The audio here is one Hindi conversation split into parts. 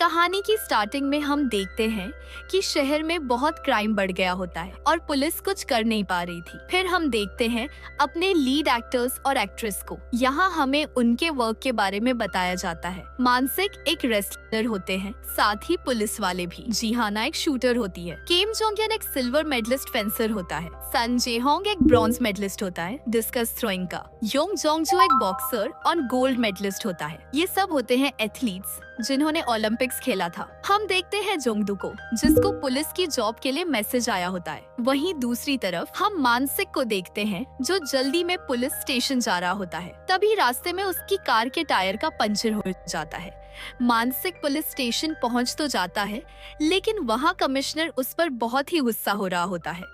कहानी की स्टार्टिंग में हम देखते हैं कि शहर में बहुत क्राइम बढ़ गया होता है और पुलिस कुछ कर नहीं पा रही थी। फिर हम देखते हैं अपने लीड एक्टर्स और एक्ट्रेस को। यहाँ हमें उनके वर्क के बारे में बताया जाता है। मानसिक एक रेसलर होते हैं, साथ ही पुलिस वाले भी। जिहाना एक शूटर होती है। किम जोंग-यन एक सिल्वर मेडलिस्ट फेंसर होता है। सन जे-होंग एक ब्रॉन्ज मेडलिस्ट होता है डिस्कस थ्रोइंग का। योंग जोंग-जू एक बॉक्सर और गोल्ड मेडलिस्ट होता है। ये सब होते हैं एथलीट्स जिन्होंने ओलंपिक्स खेला था। हम देखते हैं जोंगदू को, जिसको पुलिस की जॉब के लिए मैसेज आया होता है। वहीं दूसरी तरफ हम मानसिक को देखते हैं, जो जल्दी में पुलिस स्टेशन जा रहा होता है। तभी रास्ते में उसकी कार के टायर का पंचर हो जाता है। मानसिक पुलिस स्टेशन पहुंच तो जाता है, लेकिन वहां कमिश्नर उस पर बहुत ही गुस्सा हो रहा होता है।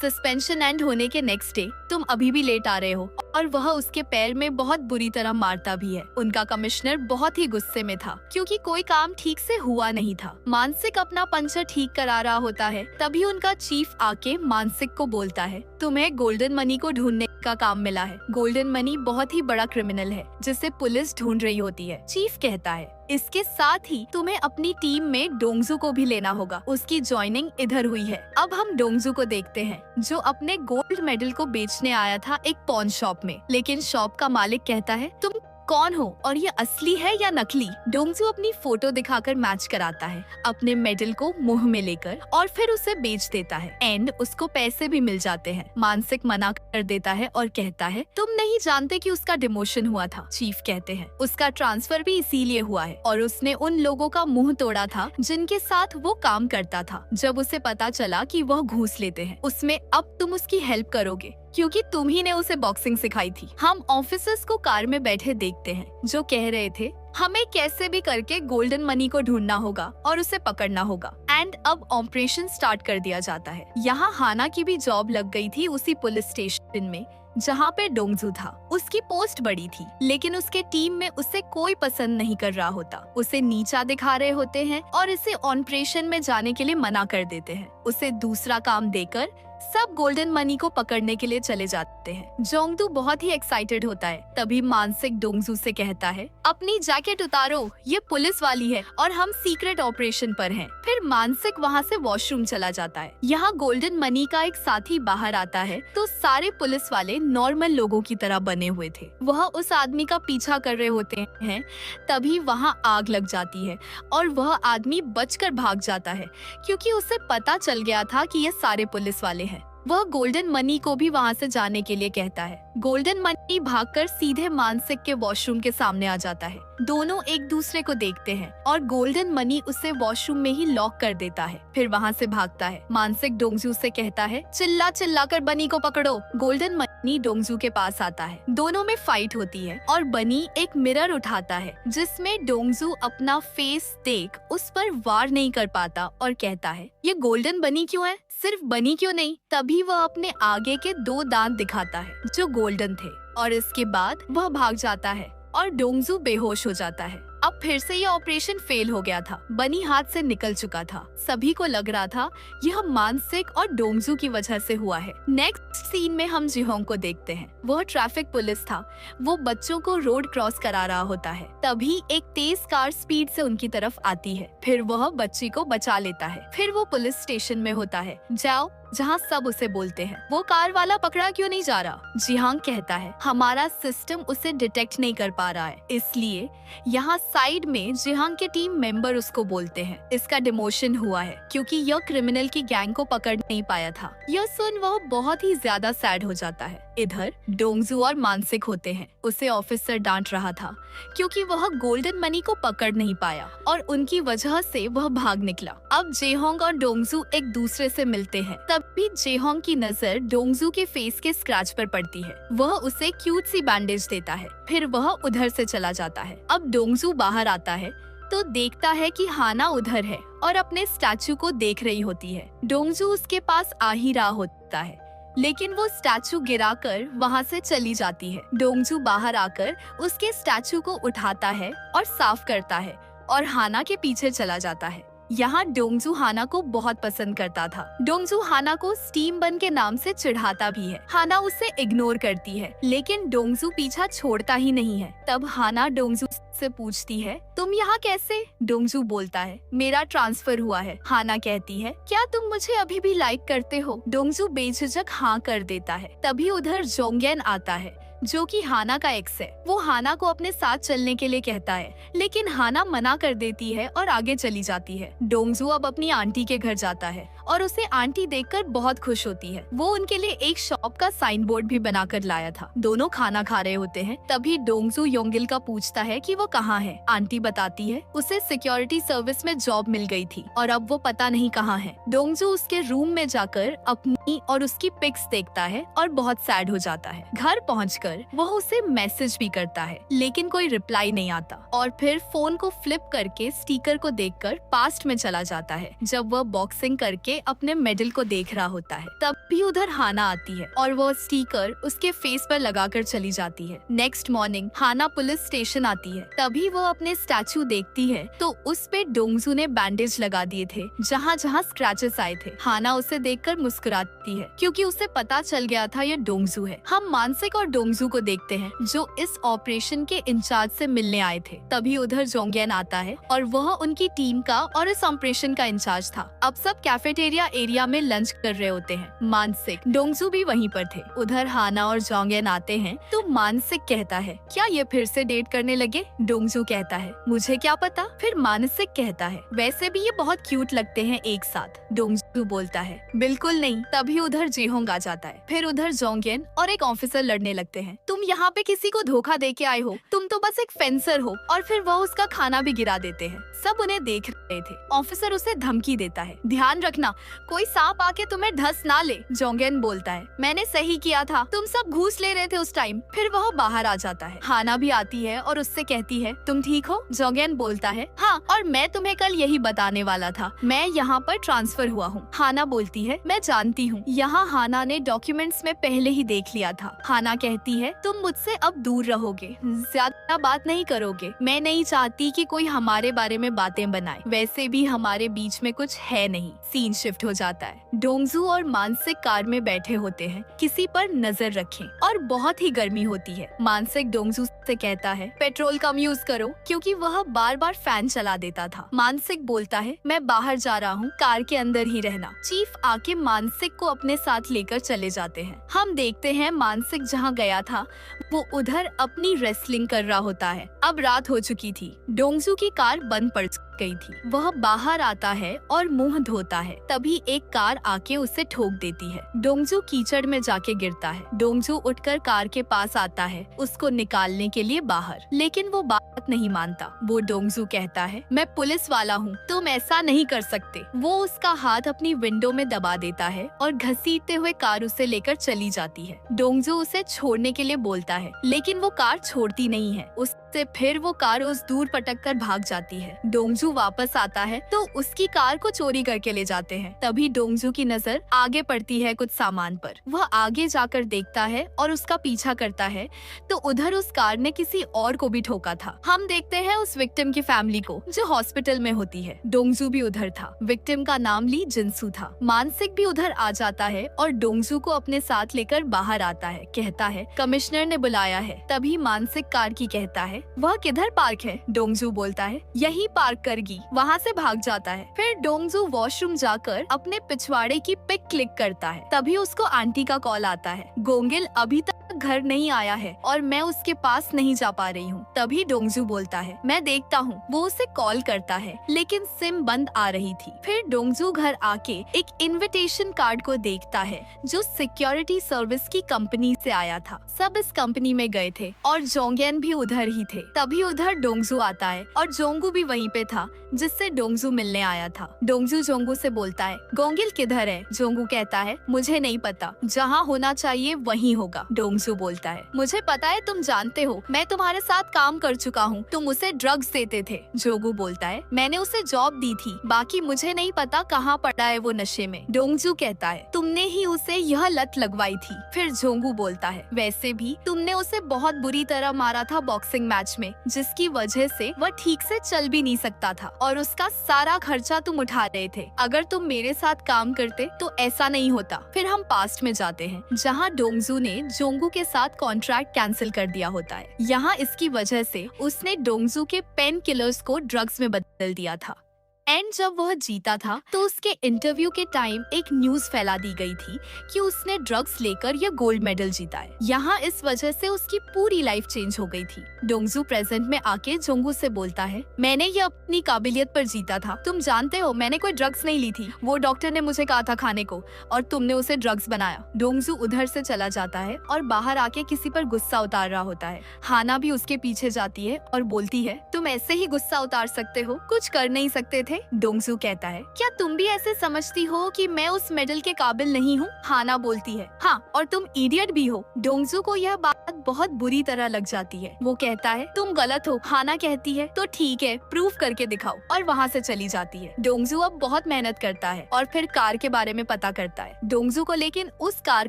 सस्पेंशन एंड होने के नेक्स्ट डे तुम अभी भी लेट आ रहे हो, और वह उसके पैर में बहुत बुरी तरह मारता भी है। उनका कमिश्नर बहुत ही गुस्से में था क्योंकि कोई काम ठीक से हुआ नहीं था। मानसिक अपना पंचर ठीक करा रहा होता है, तभी उनका चीफ आके मानसिक को बोलता है, तुम्हें गोल्डन मनी को ढूंढने का काम मिला है। गोल्डन मनी बहुत ही बड़ा क्रिमिनल है जिसे पुलिस ढूंढ रही होती है। चीफ कहता है, इसके साथ ही तुम्हें अपनी टीम में डोंगजू को भी लेना होगा। उसकी ज्वाइनिंग इधर हुई है। अब हम डोंगजू को देखते हैं, जो अपने गोल्ड मेडल को बेचने आया था एक पॉन शॉप में। लेकिन शॉप का मालिक कहता है, तुम कौन हो और ये असली है या नकली? डोंगजू अपनी फोटो दिखाकर मैच कराता है अपने मेडल को मुंह में लेकर, और फिर उसे बेच देता है। एंड उसको पैसे भी मिल जाते हैं। मानसिक मना कर देता है और कहता है, तुम नहीं जानते कि उसका डिमोशन हुआ था। चीफ कहते हैं, उसका ट्रांसफर भी इसीलिए हुआ है और उसने उन लोगों का मुंह तोड़ा था जिनके साथ वो काम करता था। जब उसे पता चला कि वह घूस लेते हैं, उसमें अब तुम उसकी हेल्प करोगे क्योंकि तुम ही ने उसे बॉक्सिंग सिखाई थी। हम ऑफिसर्स को कार में बैठे देखते हैं, जो कह रहे थे, हमें कैसे भी करके गोल्डन मनी को ढूंढना होगा और उसे पकड़ना होगा। एंड अब ऑपरेशन स्टार्ट कर दिया जाता है। यहाँ हाना की भी जॉब लग गई थी उसी पुलिस स्टेशन में जहाँ पे डोंगजू था। उसकी पोस्ट बड़ी थी, लेकिन उसके टीम में उसे कोई पसंद नहीं कर रहा होता। उसे नीचा दिखा रहे होते हैं और इसे ऑपरेशन में जाने के लिए मना कर देते हैं। उसे दूसरा काम देकर सब गोल्डन मनी को पकड़ने के लिए चले जाते हैं। जोंगदू बहुत ही एक्साइटेड होता है। तभी मानसिक डोंगजू से कहता है, अपनी जैकेट उतारो, ये पुलिस वाली है और हम सीक्रेट ऑपरेशन पर हैं। फिर मानसिक वहाँ से वॉशरूम चला जाता है। यहाँ गोल्डन मनी का एक साथी बाहर आता है तो सारे पुलिस वाले नॉर्मल लोगों की तरह बने हुए थे। वह उस आदमी का पीछा कर रहे होते हैं। तभी वहाँ आग लग जाती है और वह आदमी बचकर भाग जाता है क्योंकि उसे पता चल गया था कि ये सारे पुलिस वाले हैं। वह गोल्डन मनी को भी वहाँ से जाने के लिए कहता है। गोल्डन मनी भागकर सीधे मानसिक के वॉशरूम के सामने आ जाता है। दोनों एक दूसरे को देखते हैं और गोल्डन मनी उसे वॉशरूम में ही लॉक कर देता है। फिर वहाँ से भागता है। मानसिक डोंगजू से कहता है, चिल्ला चिल्ला कर बनी को पकड़ो। गोल्डन मनी डोंगजू के पास आता है। दोनों में फाइट होती है और बनी एक मिरर उठाता है जिसमें डोंगजू अपना फेस देख उस पर वार नहीं कर पाता और कहता है, ये गोल्डन बनी क्यों है, सिर्फ बनी क्यों नहीं? तभी वह अपने आगे के 2 दांत दिखाता है जो गोल्डन थे, और इसके बाद वह भाग जाता है और डोंगजू बेहोश हो जाता है। अब फिर से ये ऑपरेशन फेल हो गया था। बनी हाथ से निकल चुका था। सभी को लग रहा था यह मानसिक और डोंगजू की वजह से हुआ है। नेक्स्ट सीन में हम जिहोंग को देखते हैं। वह ट्रैफिक पुलिस था। वो बच्चों को रोड क्रॉस करा रहा होता है। तभी एक तेज कार स्पीड से उनकी तरफ आती है। फिर वह बच्ची को बचा लेता है। फिर वो पुलिस स्टेशन में होता है। जाओ, जहाँ सब उसे बोलते हैं, वो कार वाला पकड़ा क्यों नहीं जा रहा? जिहांग कहता है, हमारा सिस्टम उसे डिटेक्ट नहीं कर पा रहा है, इसलिए यहाँ साइड में जिहांग के टीम मेंबर उसको बोलते हैं इसका डिमोशन हुआ है क्योंकि यह क्रिमिनल की गैंग को पकड़ नहीं पाया था। यह सुन वह बहुत ही ज्यादा सैड हो जाता है। इधर डोंगजू और मानसिक होते हैं। उसे ऑफिसर डांट रहा था क्योंकि वह गोल्डन मनी को पकड़ नहीं पाया और उनकी वजह से वह भाग निकला। अब जेहोंग और डोंगजू एक दूसरे से मिलते हैं। तभी जेहोंग की नजर डोंगजू के फेस के स्क्रैच पर पड़ती है। वह उसे क्यूट सी बैंडेज देता है। फिर वह उधर से चला जाता है। अब डोंगजू बाहर आता है तो देखता है कि हाना उधर है और अपने स्टैचू को देख रही होती है। डोंगजू उसके पास आ ही रहा होता है, लेकिन वो स्टैचू गिराकर वहाँ से चली जाती है। डोंगजू बाहर आकर उसके स्टैचू को उठाता है और साफ करता है और हाना के पीछे चला जाता है। यहाँ डोंगजू हाना को बहुत पसंद करता था। डोंगजू हाना को स्टीम बन के नाम से चिढ़ाता भी है। हाना उसे इग्नोर करती है, लेकिन डोंगजू पीछा छोड़ता ही नहीं है। तब हाना डोंगजू से पूछती है, तुम यहाँ कैसे? डोंगजू बोलता है, मेरा ट्रांसफर हुआ है। हाना कहती है, क्या तुम मुझे अभी भी लाइक करते हो? डोंगजू बेझिझक हाँ कर देता है। तभी उधर जोंगेन आता है, जो कि हाना का एक्स है। वो हाना को अपने साथ चलने के लिए कहता है, लेकिन हाना मना कर देती है और आगे चली जाती है। डोंगजू अब अपनी आंटी के घर जाता है और उसे आंटी देखकर बहुत खुश होती है। वो उनके लिए एक शॉप का साइन बोर्ड भी बनाकर लाया था। दोनों खाना खा रहे होते हैं। तभी डोंगजू योंगिल का पूछता है कि वो कहाँ है। आंटी बताती है उसे सिक्योरिटी सर्विस में जॉब मिल गई थी और अब वो पता नहीं कहाँ है। डोंगजू उसके रूम में जाकर अपनी और उसकी पिक्स देखता है और बहुत सैड हो जाता है। घर पहुँचकर वह उसे मैसेज भी करता है, लेकिन कोई रिप्लाई नहीं आता और फिर फोन को फ्लिप करके स्टिकर को देखकर पास्ट में चला जाता है, जब वह बॉक्सिंग करके अपने मेडल को देख रहा होता है। तब भी उधर हाना आती है और वह स्टिकर उसके फेस पर लगाकर चली जाती है। नेक्स्ट मॉर्निंग हाना पुलिस स्टेशन आती है। तभी वह अपने स्टैचू देखती है तो उस पे डोंगजू ने बैंडेज लगा दिए थे जहाँ जहाँ स्क्रैचेस आए थे। हाना उसे देखकर मुस्कुराती है क्योंकि उसे पता चल गया था ये डोंगजू है। हम मानसिक और डोंगजू को देखते हैं जो इस ऑपरेशन के इंचार्ज से मिलने आए थे। तभी उधर जोंगेन आता है और वह उनकी टीम का और इस ऑपरेशन का इंचार्ज था। अब सब कैफेटेरिया एरिया में लंच कर रहे होते हैं। मानसिक डोंगजू भी वहीं पर थे। उधर हाना और जोंगेन आते हैं तो मानसिक कहता है, क्या ये फिर से डेट करने लगे? डोंगजू कहता है, मुझे क्या पता। फिर मानसिक कहता है, वैसे भी ये बहुत क्यूट लगते हैं एक साथ। डोंगजू बोलता है, बिल्कुल नहीं। तभी उधर जेहोंग आ जाता है। फिर उधर जोंगेन और एक ऑफिसर लड़ने लगते हैं। तुम यहाँ पे किसी को धोखा दे के आए हो, तुम तो बस एक फेंसर हो। और फिर वह उसका खाना भी गिरा देते हैं। सब उन्हें देख रहे थे। ऑफिसर उसे धमकी देता है, ध्यान रखना कोई सांप आके तुम्हें ढस ना ले। जोंगेन बोलता है, मैंने सही किया था, तुम सब घूस ले रहे थे उस टाइम। फिर वह बाहर आ जाता है। हाना भी आती है और उससे कहती है, तुम ठीक हो? जोंगेन बोलता है, हाँ, और मैं तुम्हें कल यही बताने वाला था, मैं यहाँ पर ट्रांसफर हुआ हूँ। हाना बोलती है, मैं जानती हूँ। यहाँ हाना ने डॉक्यूमेंट्स में पहले ही देख लिया था। हाना कहती है, तुम मुझसे अब दूर रहोगे, ज्यादा बात नहीं करोगे। मैं नहीं चाहती कि कोई हमारे बारे में बातें बनाए, वैसे भी हमारे बीच में कुछ है नहीं। सीन शिफ्ट हो जाता है। डोंगजू और मानसिक कार में बैठे होते हैं। किसी पर नजर रखें। और बहुत ही गर्मी होती है। मानसिक डोंगजू से कहता है, पेट्रोल कम यूज करो, क्योंकि वह बार बार फैन चला देता था। मानसिक बोलता है, मैं बाहर जा रहा हूँ, कार के अंदर ही रहना। चीफ आके मानसिक को अपने साथ लेकर चले जाते हैं। हम देखते हैं मानसिक जहाँ गया था वो उधर अपनी रेसलिंग कर रहा होता है। अब रात हो चुकी थी। डोंगजू की कार बंद पड़ गई थी। वह बाहर आता है और मुंह धोता है। तभी एक कार आके उसे ठोक देती है। डोंगजू कीचड़ में जाके गिरता है। डोंगजू उठकर कार के पास आता है उसको निकालने के लिए बाहर, लेकिन वो बात नहीं मानता। वो डोंगजू कहता है, मैं पुलिस वाला हूँ, तुम ऐसा नहीं कर सकते। वो उसका हाथ अपनी विंडो में दबा देता है और घसीटते हुए कार उसे लेकर चली जाती है। डोंगजू उसे छोड़ने के लिए बोलता है, लेकिन वो कार छोड़ती नहीं है। उससे फिर वो कार उस दूर पटक कर भाग जाती है। डोंगजू वापस आता है तो उसकी कार को चोरी करके ले जाते हैं। तभी डोंगजू की नजर आगे पड़ती है कुछ सामान पर। वह आगे जाकर देखता है और उसका पीछा करता है तो उधर उस कार ने किसी और को भी ठोका था। हम देखते हैं उस विक्टिम की फैमिली को जो हॉस्पिटल में होती है। डोंगजू भी उधर था। विक्टिम का नाम ली जिनसू था। मानसिक भी उधर आ जाता है और डोंगजू को अपने साथ लेकर बाहर आता है। कहता है, कमिश्नर ने बुलाया है। तभी मानसिक कार की कहता है, वह किधर पार्क है? डोंगजू बोलता है, यही पार्क करगी। वहाँ से भाग जाता है। फिर डोंगजू वॉशरूम जाकर अपने पिछवाड़े की पिक क्लिक करता है। तभी उसको आंटी का कॉल आता है, गोंगिल अभी तक घर नहीं आया है और मैं उसके पास नहीं जा पा रही हूँ। तभी डोंगजू बोलता है, मैं देखता हूँ। वो उसे कॉल करता है लेकिन सिम बंद आ रही थी। फिर डोंगजू घर आके एक इनविटेशन कार्ड को देखता है जो सिक्योरिटी सर्विस की कंपनी से आया था। सब इस कंपनी में गए थे और जोंगेन भी उधर ही थे। तभी उधर डोंगजू आता है और जोंगू भी वहीं पे था जिससे डोंगजू मिलने आया था। डोंगजू जोंगू से बोलता है, गोंगिल किधर है? जोंगू कहता है, मुझे नहीं पता, जहाँ होना चाहिए वहीं होगा। डोंगजू डोंगजू बोलता है, मुझे पता है, तुम जानते हो मैं तुम्हारे साथ काम कर चुका हूँ, तुम उसे ड्रग्स देते थे। जोगू बोलता है, मैंने उसे जॉब दी थी, बाकी मुझे नहीं पता कहाँ पड़ा है वो नशे में। डोंगजू कहता है, तुमने ही उसे यह लत लगवाई थी। फिर जोंगू बोलता है, वैसे भी तुमने उसे बहुत बुरी तरह मारा था बॉक्सिंग मैच में, जिसकी वजह से वह ठीक से चल भी नहीं सकता था और उसका सारा खर्चा तुम उठा रहे थे। अगर तुम मेरे साथ काम करते तो ऐसा नहीं होता। फिर हम पास्ट में जाते हैं जहाँ डोंगजू ने जोंगू के साथ कॉन्ट्रैक्ट कैंसिल कर दिया होता है। यहाँ इसकी वजह से उसने डोंगजू के पेन किलर्स को ड्रग्स में बदल दिया था। एंड जब वह जीता था तो उसके इंटरव्यू के टाइम एक न्यूज फैला दी गई थी कि उसने ड्रग्स लेकर यह गोल्ड मेडल जीता है। यहाँ इस वजह से उसकी पूरी लाइफ चेंज हो गई थी। डोंगजू प्रेजेंट में आके जोंगू से बोलता है, मैंने ये अपनी काबिलियत पर जीता था। तुम जानते हो मैंने कोई ड्रग्स नहीं ली थी, वो डॉक्टर ने मुझे कहा था खाने को और तुमने उसे ड्रग्स बनाया। डोंगजू उधर से चला जाता है और बाहर आके किसी पर गुस्सा उतार रहा होता है। हाना भी उसके पीछे जाती है और बोलती है, तुम ऐसे ही गुस्सा उतार सकते हो, कुछ कर नहीं सकते थे। डोंगजू कहता है, क्या तुम भी ऐसे समझती हो कि मैं उस मेडल के काबिल नहीं हूँ? हाना बोलती है, हाँ, और तुम इडियट भी हो। डोंगजू को यह बात बहुत बुरी तरह लग जाती है। वो कहता है, तुम गलत हो। हाना कहती है, तो ठीक है, प्रूफ करके दिखाओ, और वहाँ से चली जाती है। डोंगजू अब बहुत मेहनत करता है और फिर कार के बारे में पता करता है। डोंगजू को लेकिन उस कार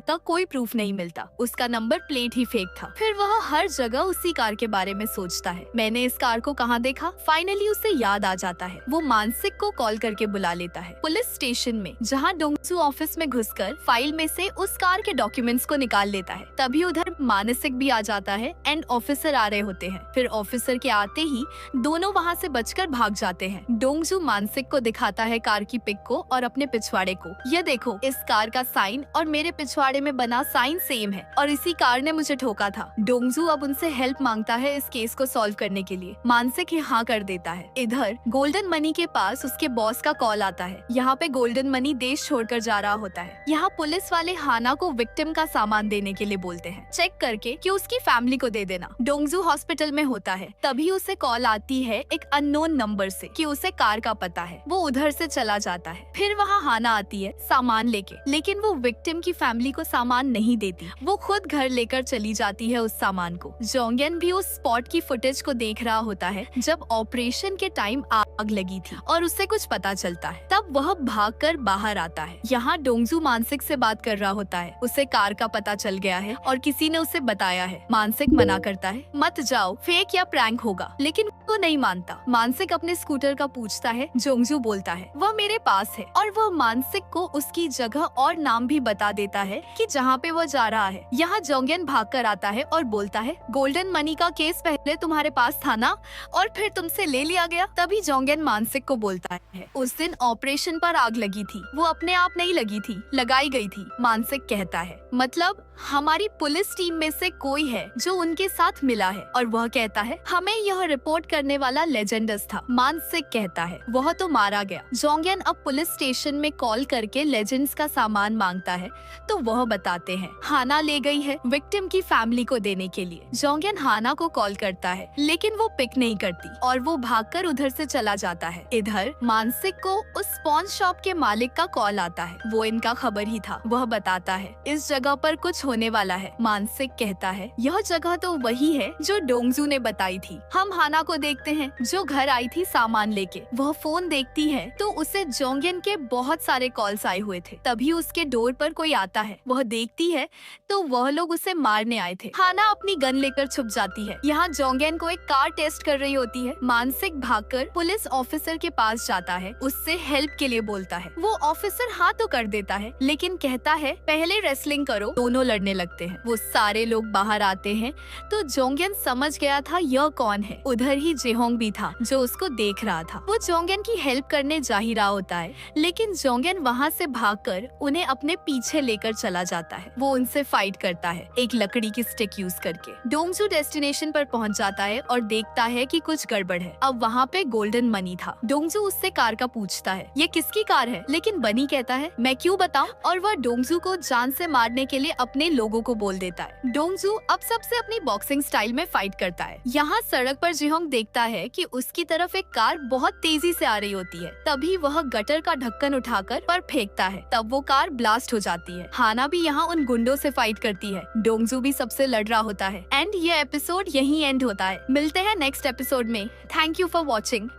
का कोई प्रूफ नहीं मिलता, उसका नंबर प्लेट ही फेक था। फिर वह हर जगह उसी कार के बारे में सोचता है, मैंने इस कार को कहाँ देखा। फाइनली उसे याद आ जाता है। वो मानसिक को कॉल करके बुला लेता है पुलिस स्टेशन में, जहाँ डोंगजू ऑफिस में घुसकर फाइल में से उस कार के डॉक्यूमेंट्स को निकाल लेता है। तभी उधर मानसिक भी आ जाता है एंड ऑफिसर आ रहे होते हैं। फिर ऑफिसर के आते ही दोनों वहाँ से बचकर भाग जाते हैं। डोंगजू मानसिक को दिखाता है कार की पिक को और अपने पिछवाड़े को, ये देखो, इस कार का साइन और मेरे पिछवाड़े में बना साइन सेम है और इसी कार ने मुझे ठोका था। डोंगजू अब उनसे हेल्प मांगता है इस केस को सॉल्व करने के लिए। मानसिक हाँ कर देता है। इधर गोल्डन मनी के पास उसके बॉस का कॉल आता है। यहाँ पे गोल्डन मनी देश छोड़कर जा रहा होता है। यहाँ पुलिस वाले हाना को विक्टिम का सामान देने के लिए बोलते हैं, चेक करके कि उसकी फैमिली को दे देना। डोंगजू हॉस्पिटल में होता है, तभी उसे कॉल आती है एक अननोन नंबर से कि उसे कार का पता है। वो उधर से चला जाता है। फिर वहाँ हाना आती है सामान लेके, लेकिन वो विक्टिम की फैमिली को सामान नहीं देती। वो खुद घर लेकर चली जाती है उस सामान को। जोंगन भी उस स्पॉट की फुटेज को देख रहा होता है जब ऑपरेशन के टाइम आग लगी थी और उससे कुछ पता चलता है। तब वह भागकर बाहर आता है। यहाँ डोंगजू मानसिक से बात कर रहा होता है। उसे कार का पता चल गया है और किसी ने उसे बताया है। मानसिक मना करता है, मत जाओ, फेक या प्रैंक होगा, लेकिन वो नहीं मानता। मानसिक अपने स्कूटर का पूछता है। जोंगजू बोलता है, वह मेरे पास है, और वह मानसिक को उसकी जगह और नाम भी बता देता है कि जहाँ पे वह जा रहा है। यहाँ जोंगन भागकर आता है और बोलता है, गोल्डन मनी का केस पहले तुम्हारे पास था ना, और फिर तुमसे ले लिया गया। तभी जोंगन मानसिक को बोलता है, उस दिन ऑपरेशन पर आग लगी थी, वो अपने आप नहीं लगी थी, लगाई गई थी। मानसिक कहता है, मतलब हमारी पुलिस टीम में से कोई है जो उनके साथ मिला है, और वह कहता है, हमें यह रिपोर्ट करने वाला लेजेंडस था। मानसिक कहता है, वह तो मारा गया। जोंगन अब पुलिस स्टेशन में कॉल करके लेजेंड्स का सामान मांगता है, तो वह बताते हैं हाना ले गई है विक्टिम की फैमिली को देने के लिए। जोंगन हाना को कॉल करता है, लेकिन वो पिक नहीं करती और वो भागकर उधर से चला जाता है। इधर मानसिक को उस स्पॉन शॉप के मालिक का कॉल आता है। वो इनका खबर ही था। वह बताता है, इस जगह पर कुछ होने वाला है। मानसिक कहता है, यह जगह तो वही है जो डोंगजू ने बताई थी। हम हाना को देखते हैं जो घर आई थी सामान लेके। वह फोन देखती है तो उसे जोंगन के बहुत सारे कॉल्स आए हुए थे। तभी उसके डोर पर कोई आता है। वह देखती है तो वह लोग उसे मारने आए थे। हाना अपनी गन लेकर छुप जाती है। यहाँ जोंगन को एक कार टेस्ट कर रही होती है। मानसिक भागकर पुलिस ऑफिसर के पास जाता है, उससे हेल्प के लिए बोलता है। वो ऑफिसर हाँ तो कर देता है, लेकिन कहता है पहले रेसलिंग करो। दोनों लड़ने लगते हैं। वो सारे लोग बाहर आते हैं तो जोंगन समझ गया था यह कौन है। उधर ही जेहोंग भी था जो उसको देख रहा था। वो जोंगन की हेल्प करने जा ही रहा होता है, लेकिन जोंगन वहाँ से भागकर उन्हें अपने पीछे लेकर चला जाता है। वो उनसे फाइट करता है एक लकड़ी की स्टिक यूज करके। डोंगजू डेस्टिनेशन पर पहुँच जाता है और देखता है कि कुछ गड़बड़ है। अब वहाँ पे गोल्डन मनी था। डोंगजू उससे कार का पूछता है, ये किसकी कार है? लेकिन बनी कहता है, मैं क्यों बताऊं? और वह डोंगजू को जान से मारने के लिए अपने लोगों को बोल देता है। डोंगजू अब सबसे अपनी बॉक्सिंग स्टाइल में फाइट करता है। यहाँ सड़क पर जिहोंग देखता है कि उसकी तरफ एक कार बहुत तेजी से आ रही होती है। तभी वह गटर का ढक्कन उठाकर पर फेंकता है, तब वो कार ब्लास्ट हो जाती है। हाना भी यहाँ उन गुंडों से फाइट करती है। डोंगजू भी सबसे लड़ रहा होता है एंड ये एपिसोड यहीं एंड होता है। मिलते हैं नेक्स्ट एपिसोड में। Thank you for watching.